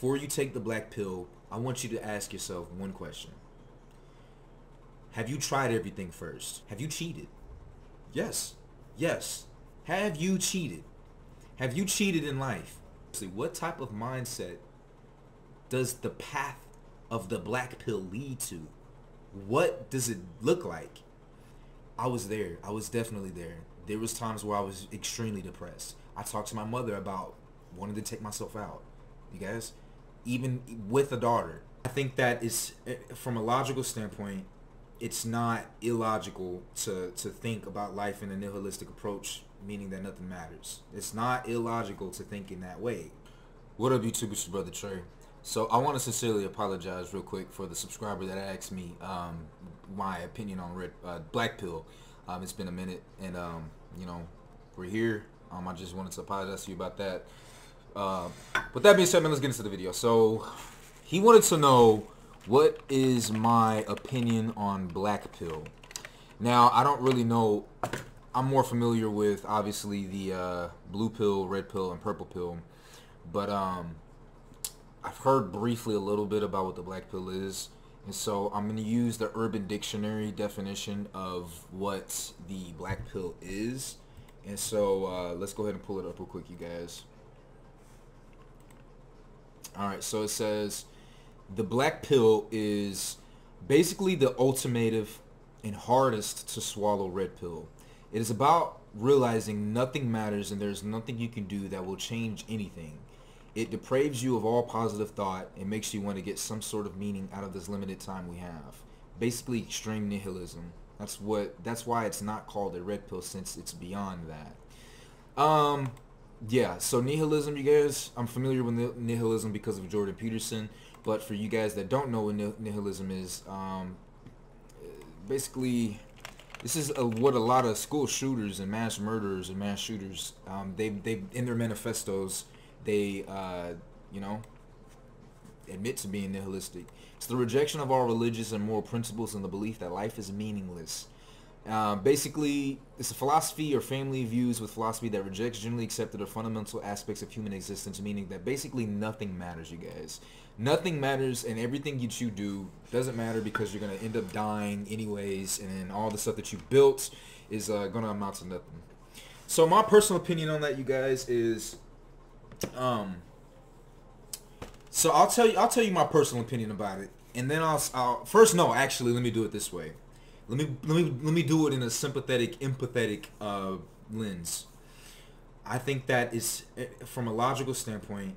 before you take the black pill, I want you to ask yourself one question. Have you tried everything first? Have you cheated? Yes. Yes. Have you cheated? Have you cheated in life? What type of mindset does the path of the black pill lead to? What does it look like? I was there. I was definitely there. There was times where I was extremely depressed. I talked to my mother about wanting to take myself out. You guys, even with a daughter. I think that is, from a logical standpoint, it's not illogical to think about life in a nihilistic approach, meaning that nothing matters. It's not illogical to think in that way. What up, YouTube? It's your brother Trey. So I want to sincerely apologize real quick for the subscriber that asked me my opinion on black pill. It's been a minute, and you know, we're here. I just wanted to apologize to you about that. With that being said, man, let's get into the video. So he wanted to know, what is my opinion on black pill? Now, I don't really know. I'm more familiar with, obviously, the blue pill, red pill, and purple pill. But I've heard briefly a little bit about what the black pill is. And so I'm going to use the Urban Dictionary definition of what the black pill is. And so let's go ahead and pull it up real quick, you guys. Alright, so it says, the black pill is basically the ultimative and hardest to swallow red pill. It is about realizing nothing matters and there's nothing you can do that will change anything. It depraves you of all positive thought and makes you want to get some sort of meaning out of this limited time we have. Basically, extreme nihilism. That's why it's not called a red pill, since it's beyond that. Yeah, so nihilism, you guys, I'm familiar with nihilism because of Jordan Peterson, but for you guys that don't know what nihilism is, basically, this is what a lot of school shooters and mass murderers and mass shooters, they in their manifestos, they, you know, admit to being nihilistic. It's the rejection of all religious and moral principles and the belief that life is meaningless. Basically, it's a philosophy or family of views with philosophy that rejects generally accepted or fundamental aspects of human existence, meaning that basically nothing matters, you guys. Nothing matters, and everything that you do doesn't matter because you're going to end up dying anyways, and then all the stuff that you built is going to amount to nothing. So my personal opinion on that, you guys, is so I'll tell you my personal opinion about it, and then I'll first, no, actually, let me do it this way. Let me do it in a sympathetic, empathetic lens. I think that is, from a logical standpoint,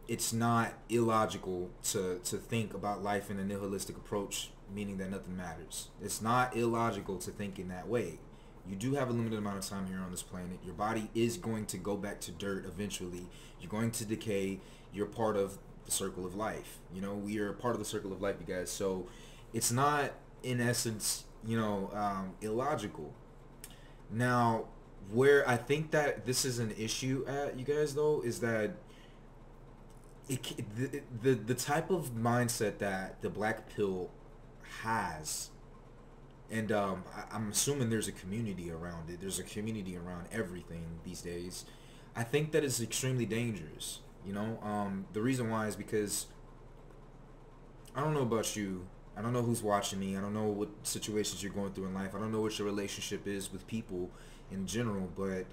it's not illogical to think about life in a nihilistic approach, meaning that nothing matters. It's not illogical to think in that way. You do have a limited amount of time here on this planet. Your body is going to go back to dirt eventually. You're going to decay. You're part of the circle of life. You know, we are part of the circle of life, you guys. So it's not, in essence, you know, illogical. Now, where I think that this is an issue at, you guys, though, is that the type of mindset that the black pill has, and I'm assuming there's a community around it. There's a community around everything these days. I think that is extremely dangerous. You know, the reason why is because I don't know about you. I don't know who's watching me. I don't know what situations you're going through in life. I don't know what your relationship is with people in general. But,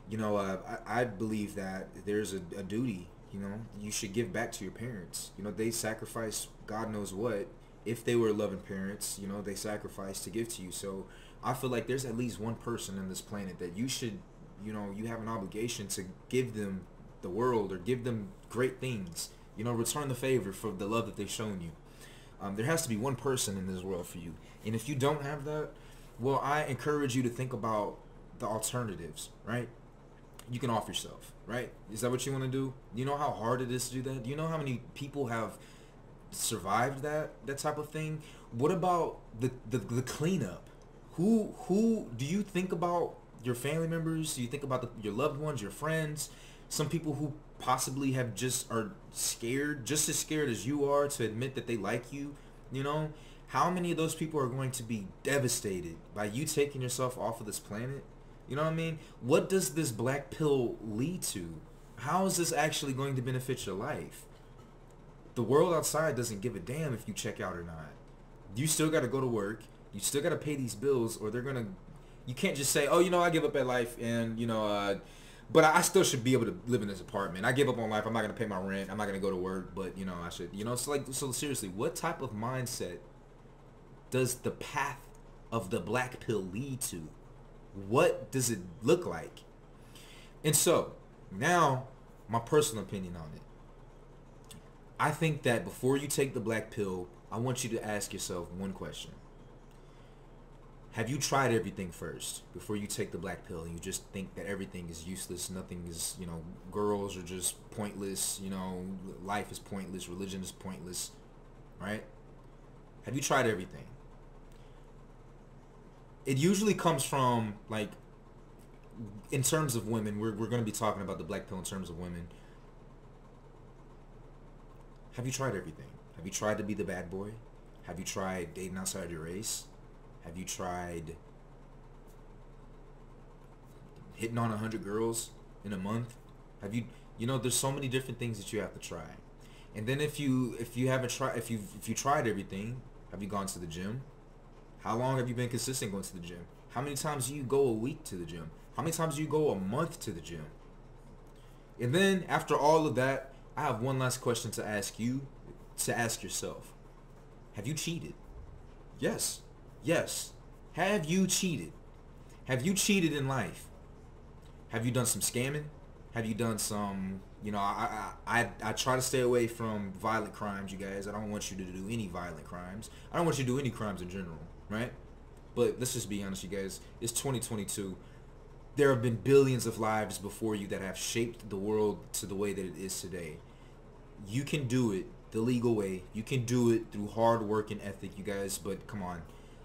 you know, I believe that there's a duty. You know, you should give back to your parents. You know, they sacrifice God knows what. If they were loving parents, you know, they sacrificed to give to you. So I feel like there's at least one person on this planet that you should, you know, you have an obligation to give them the world or give them great things. You know, return the favor for the love that they've shown you. There has to be one person in this world for you. And if you don't have that, well, I encourage you to think about the alternatives, right? You can off yourself, right? Is that what you want to do? You know how hard it is to do that? Do you know how many people have survived that type of thing? What about the cleanup? Who do you think about? Your family members? Do you think about your loved ones, your friends? Some people who possibly have are scared, just as scared as you are to admit that they like you, you know? How many of those people are going to be devastated by you taking yourself off of this planet? You know what I mean? What does this black pill lead to? How is this actually going to benefit your life? The world outside doesn't give a damn if you check out or not. You still got to go to work. You still got to pay these bills, or they're going to... You can't just say, oh, you know, I give up at life, and, you know, but I still should be able to live in this apartment. I give up on life. I'm not going to pay my rent. I'm not going to go to work, but, you know, I should... You know, it's like, so seriously, what type of mindset does the path of the black pill lead to? What does it look like? And so, now, my personal opinion on it. I think that before you take the black pill, I want you to ask yourself one question. Have you tried everything first before you take the black pill and you just think that everything is useless, nothing is, you know, girls are just pointless, you know, life is pointless, religion is pointless, right? Have you tried everything? It usually comes from, like, in terms of women, we're going to be talking about the black pill in terms of women. Have you tried everything? Have you tried to be the bad boy? Have you tried dating outside your race? Have you tried hitting on 100 girls in a month? Have you, you know, there's so many different things that you have to try. And then if you haven't tried, if you tried everything, have you gone to the gym? How long have you been consistent going to the gym? How many times do you go a week to the gym? How many times do you go a month to the gym? And then after all of that, I have one last question to ask you, to ask yourself. Have you cheated? Yes. Yes. Have you cheated? Have you cheated in life? Have you done some scamming? Have you done some, you know, I try to stay away from violent crimes, you guys. I don't want you to do any violent crimes. I don't want you to do any crimes in general, right? But let's just be honest, you guys. It's 2022. There have been billions of lives before you that have shaped the world to the way that it is today. You can do it the legal way. You can do it through hard work and ethic, you guys. But come on.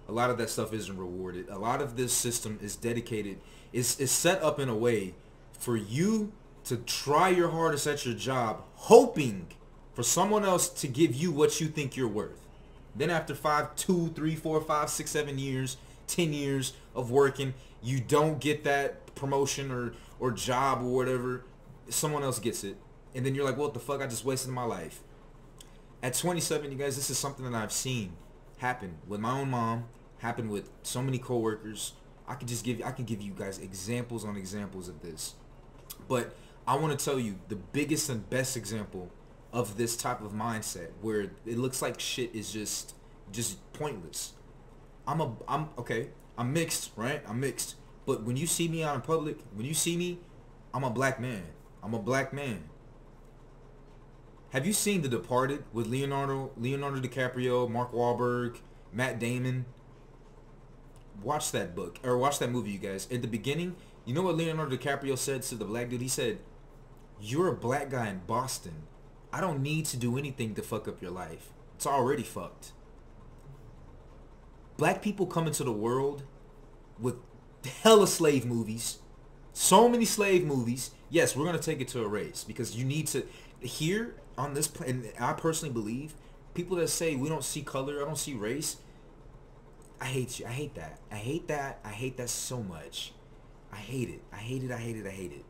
A lot of that stuff isn't rewarded. A lot of this system is dedicated, is set up in a way for you to try your hardest at your job, hoping for someone else to give you what you think you're worth. Then after 5, 2, 3, 4, 5, 6, 7 years, 10 years of working, you don't get that promotion or job or whatever. Someone else gets it. And then you're like, what the fuck? I just wasted my life. At 27, you guys, this is something that I've seen happen with my own mom, happen with so many coworkers. I can give you guys examples on examples of this. But I want to tell you the biggest and best example of this type of mindset where it looks like shit is just pointless. I'm mixed, right? I'm mixed. But when you see me out in public, when you see me, I'm a black man. I'm a black man. Have you seen The Departed with Leonardo DiCaprio, Mark Wahlberg, Matt Damon? Watch that book, or watch that movie, you guys. At the beginning, you know what Leonardo DiCaprio said to the black dude? He said, "You're a black guy in Boston. I don't need to do anything to fuck up your life. It's already fucked." Black people come into the world with hella slave movies. So many slave movies. Yes, we're going to take it to a race because you need to... Here on this planet, I personally believe, people that say we don't see color, I don't see race, I hate you. I hate that. I hate that. I hate that so much. I hate it. I hate it. I hate it. I hate it.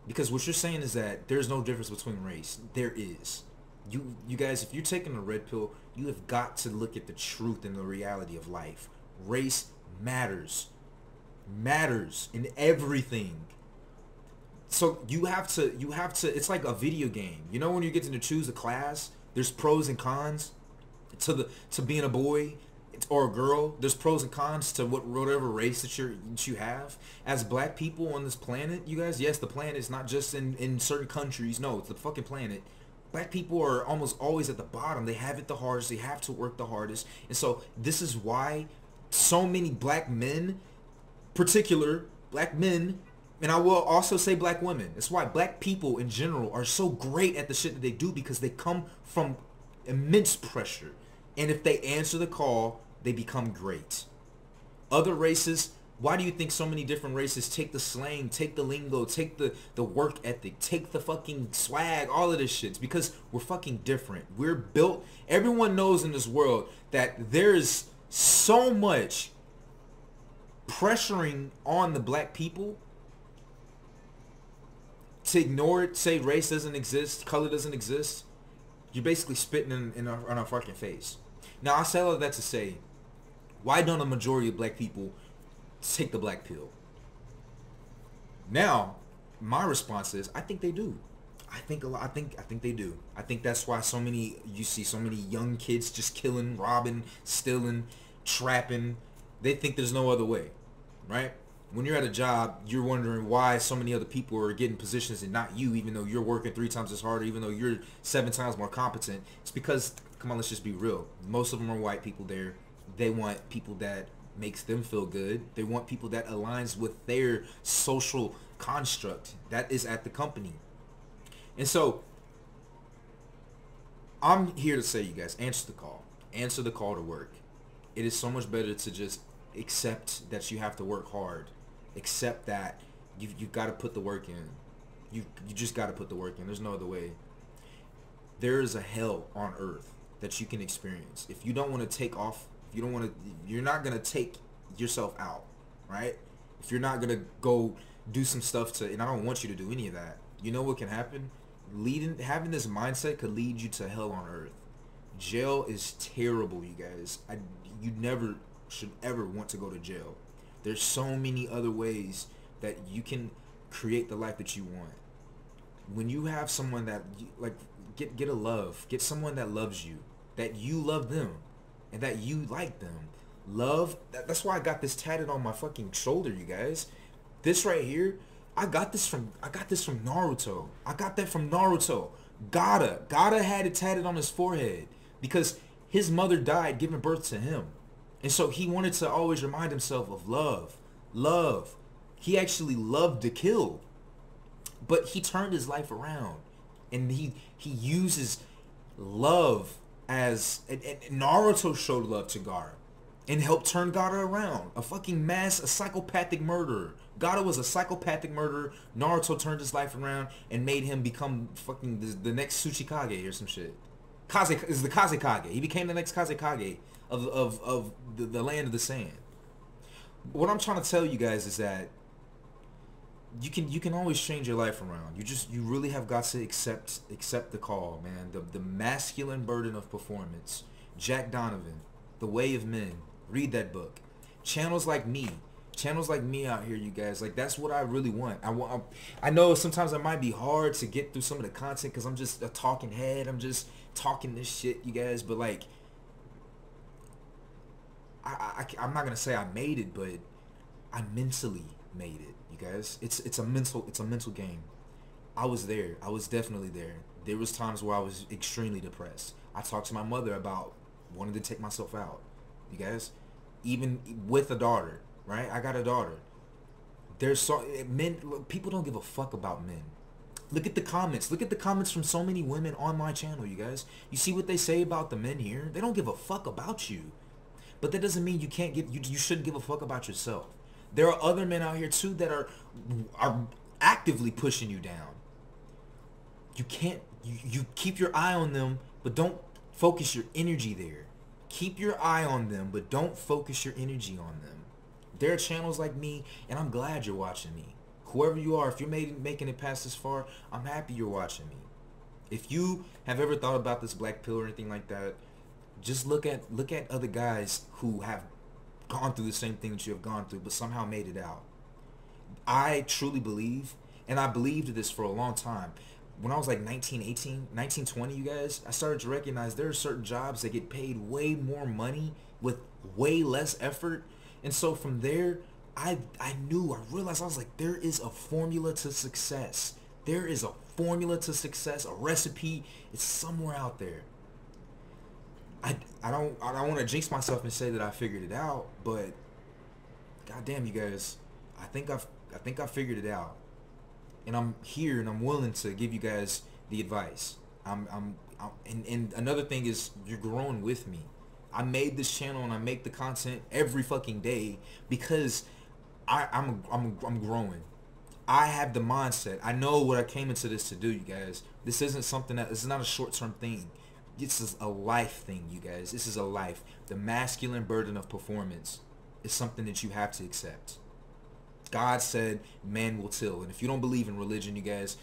Because what you're saying is that there's no difference between race. There is. You guys, if you're taking a red pill, you have got to look at the truth and the reality of life. Race matters. Matters in everything. So you have to, it's like a video game. You know when you're getting to choose a class, there's pros and cons to being a boy or a girl. There's pros and cons to whatever race that you have. As black people on this planet, you guys, yes, the planet is not just in certain countries. No, it's the fucking planet. Black people are almost always at the bottom. They have it the hardest. They have to work the hardest. And so this is why so many black men, particular black men, and I will also say black women. That's why black people in general are so great at the shit that they do, because they come from immense pressure. And if they answer the call, they become great. Other races, why do you think so many different races take the slang, take the lingo, take the work ethic, take the fucking swag, all of this shit? It's because we're fucking different. We're built, everyone knows in this world that there's so much pressuring on the black people to ignore it, say race doesn't exist, color doesn't exist. You're basically spitting in our fucking face. Now, I say all of that to say, why don't a majority of black people take the black pill? Now, my response is, I think they do. I think they do. I think that's why you see so many young kids just killing, robbing, stealing, trapping. They think there's no other way, right? When you're at a job, you're wondering why so many other people are getting positions and not you, even though you're working 3 times as hard, even though you're 7 times more competent. It's because, come on, let's just be real. Most of them are white people there. They want people that makes them feel good. They want people that aligns with their social construct that is at the company. And so, I'm here to say, you guys, answer the call. Answer the call to work. It is so much better to just accept that you have to work hard. Accept that you've got to put the work in. You just got to put the work in. There's no other way. There is a hell on earth that you can experience. If you don't want to take off, if you don't want to, you're not going to take yourself out, right? If you're not going to go do some stuff to, and I don't want you to do any of that, you know what can happen? Having this mindset could lead you to hell on earth. Jail is terrible, you guys. You never should ever want to go to jail. There's so many other ways that you can create the life that you want. When you have someone that get a love, get someone that loves you, that you love them, and that you like them. Love. That's why I got this tatted on my fucking shoulder, you guys. This right here, I got this from Naruto. I got that from Naruto. Gaara had it tatted on his forehead because his mother died giving birth to him. And so he wanted to always remind himself of love. Love. He actually loved to kill. But he turned his life around. And he uses love as... And Naruto showed love to Gaara. And helped turn Gaara around. A psychopathic murderer. Gaara was a psychopathic murderer. Naruto turned his life around and made him become fucking the next Tsuchikage or some shit. Is the Kazekage. He became the next Kazekage of the land of the sand. What I'm trying to tell you guys is that you can always change your life around. You really have got to accept the call, man. The masculine burden of performance. Jack Donovan, The Way of Men. Read that book. Channels like me out here, you guys. Like, that's what I really want. I know sometimes it might be hard to get through some of the content because I'm just a talking head. I'm just talking this shit, you guys. But like, I'm not gonna say I made it, but I mentally made it, you guys. It's a mental game. I was there. I was definitely there. There was times where I was extremely depressed. I talked to my mother about wanting to take myself out, you guys. Even with a daughter, right? I got a daughter. People don't give a fuck about men. Look at the comments. Look at the comments from so many women on my channel, you guys. You see what they say about the men here? They don't give a fuck about you. But that doesn't mean you shouldn't give a fuck about yourself. There are other men out here too that are actively pushing you down. You keep your eye on them, but don't focus your energy there. Keep your eye on them, but don't focus your energy on them. There are channels like me, and I'm glad you're watching me. Whoever you are, if you're making it past this far, I'm happy you're watching me. If you have ever thought about this black pill or anything like that, just look at other guys who have gone through the same thing that you have gone through, but somehow made it out. I truly believe, and I believed this for a long time. When I was like 19, 20, you guys, I started to recognize there are certain jobs that get paid way more money with way less effort. And so from there, I realized, I was like, there is a formula to success. There is a formula to success, a recipe. It's somewhere out there. I don't want to jinx myself and say that I figured it out, but goddamn, you guys, I think I figured it out. And I'm here and I'm willing to give you guys the advice. And another thing is, you're growing with me. I made this channel and I make the content every fucking day because I'm growing. I have the mindset. I know what I came into this to do, you guys. This isn't something this is not a short-term thing. This is a life thing, you guys. This is a life. The masculine burden of performance is something that you have to accept. God said man will till. And if you don't believe in religion, you guys,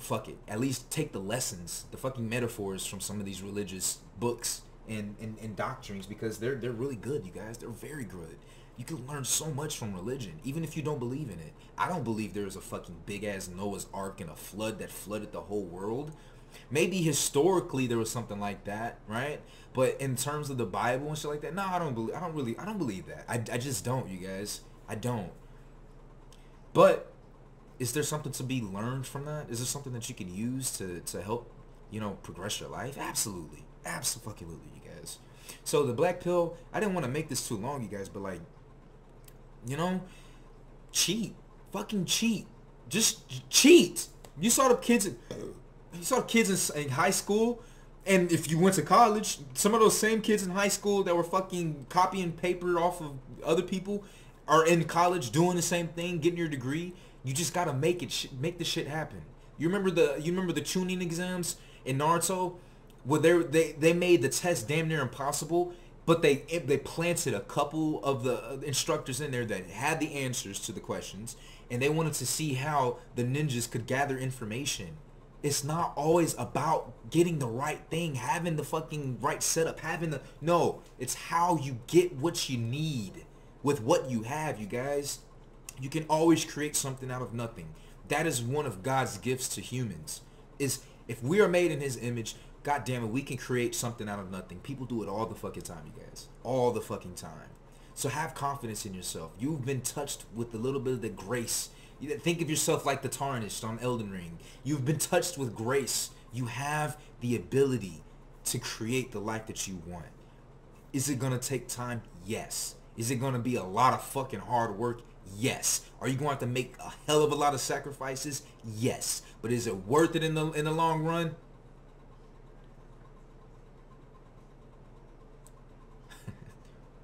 fuck it. At least take the lessons, the fucking metaphors from some of these religious books and doctrines, because they're really good, you guys. They're very good. You can learn so much from religion, even if you don't believe in it. I don't believe there was a fucking big ass Noah's Ark and a flood that flooded the whole world. Maybe historically there was something like that, right? But in terms of the Bible and shit like that, no, I don't believe that. I just don't, you guys. I don't. But is there something to be learned from that? Is there something that you can use to help, you know, progress your life? Absolutely. Absolutely, you guys. So the black pill, I didn't want to make this too long, you guys, but like, you know, cheat. Fucking cheat. Just cheat. You saw the kids in high school, and if you went to college, some of those same kids in high school that were fucking copying paper off of other people are in college doing the same thing, getting your degree. You just gotta make the shit happen. You remember the tuning exams in Naruto, where they made the test damn near impossible, but they planted a couple of the instructors in there that had the answers to the questions, and they wanted to see how the ninjas could gather information. It's not always about getting the right thing, having the fucking right setup, no, it's how you get what you need with what you have, you guys. You can always create something out of nothing. That is one of God's gifts to humans. Is if we are made in his image, God damn it, we can create something out of nothing. People do it all the fucking time, you guys. All the fucking time. So have confidence in yourself. You've been touched with a little bit of the grace. Think of yourself like the Tarnished on Elden Ring. You've been touched with grace. You have the ability to create the life that you want. Is it going to take time? Yes. Is it going to be a lot of fucking hard work? Yes. Are you going to have to make a hell of a lot of sacrifices? Yes. But is it worth it in the long run?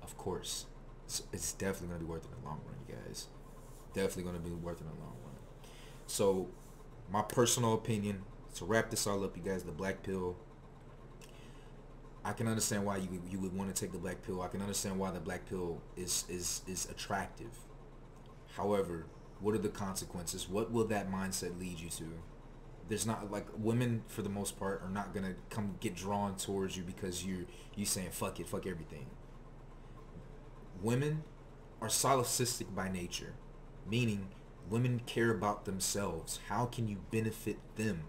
Of course. It's definitely going to be worth it in the long run, you guys. Definitely going to be worth it in the long run. So, my personal opinion, to wrap this all up, you guys, the black pill, I can understand why you would want to take the black pill. I can understand why the black pill is attractive. However, what are the consequences? What will that mindset lead you to? There's not, like, women for the most part are not gonna come get drawn towards you because you saying fuck it, fuck everything. Women are solipsistic by nature, meaning women care about themselves. How can you benefit them?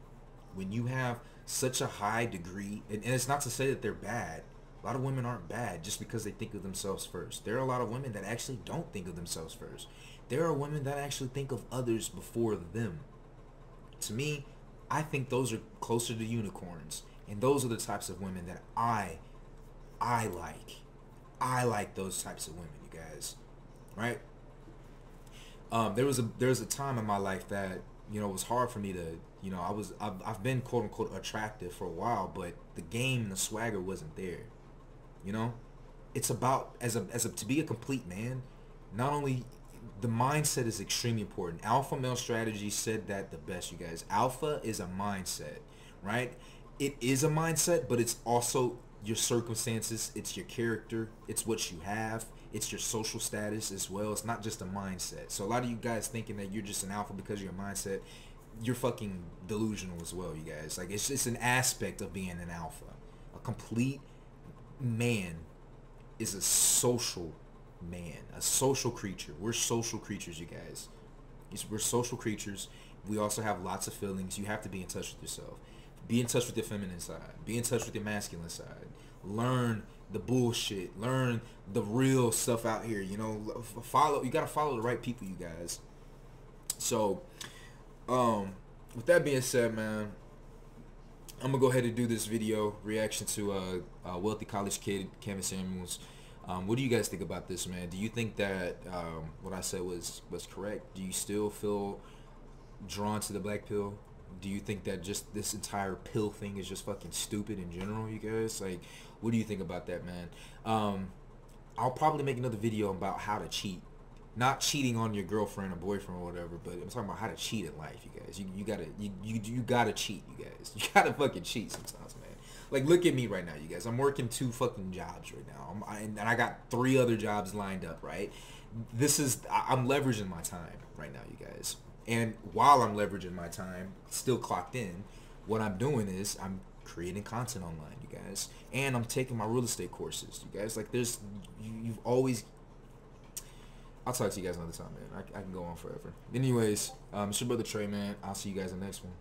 When you have such a high degree, and it's not to say that they're bad. A lot of women aren't bad just because they think of themselves first. There are a lot of women that actually don't think of themselves first. There are women that actually think of others before them. To me, I think those are closer to unicorns. And those are the types of women that I like. I like those types of women, you guys. Right? There was a time in my life that, you know, it was hard for me to, you know, I've been quote unquote attractive for a while, but the game and the swagger wasn't there. You know? It's about to be a complete man, not only the mindset is extremely important. Alpha male strategy said that the best, you guys. Alpha is a mindset, right? It is a mindset, but it's also your circumstances, it's your character, it's what you have, it's your social status as well. It's not just a mindset. So a lot of you guys thinking that you're just an alpha because of your mindset, you're fucking delusional as well, you guys. Like, it's just an aspect of being an alpha. A complete man is a social man, a social creature. We're social creatures, you guys. We're social creatures. We also have lots of feelings. You have to be in touch with yourself. Be in touch with your feminine side. Be in touch with your masculine side. Learn the bullshit. Learn the real stuff out here. You know, you gotta follow the right people, you guys. So, with that being said, man, I'm gonna go ahead and do this video reaction to Wealthy College Kid, Kevin Samuels. What do you guys think about this, man? Do you think that what I said was correct? Do you still feel drawn to the black pill? Do you think that just this entire pill thing is just fucking stupid in general, you guys? Like, what do you think about that, man? I'll probably make another video about how to cheat. Not cheating on your girlfriend or boyfriend or whatever, but I'm talking about how to cheat in life, you guys. You gotta cheat, you guys. You gotta fucking cheat sometimes, man. Like, look at me right now, you guys. I'm working 2 fucking jobs right now. And I got 3 other jobs lined up, right? I'm leveraging my time right now, you guys. And while I'm leveraging my time, still clocked in, what I'm doing is I'm creating content online, you guys, and I'm taking my real estate courses, you guys. Like, you've always. I'll talk to you guys another time, man. I can go on forever. Anyways, it's your brother Trey, man. I'll see you guys in the next one.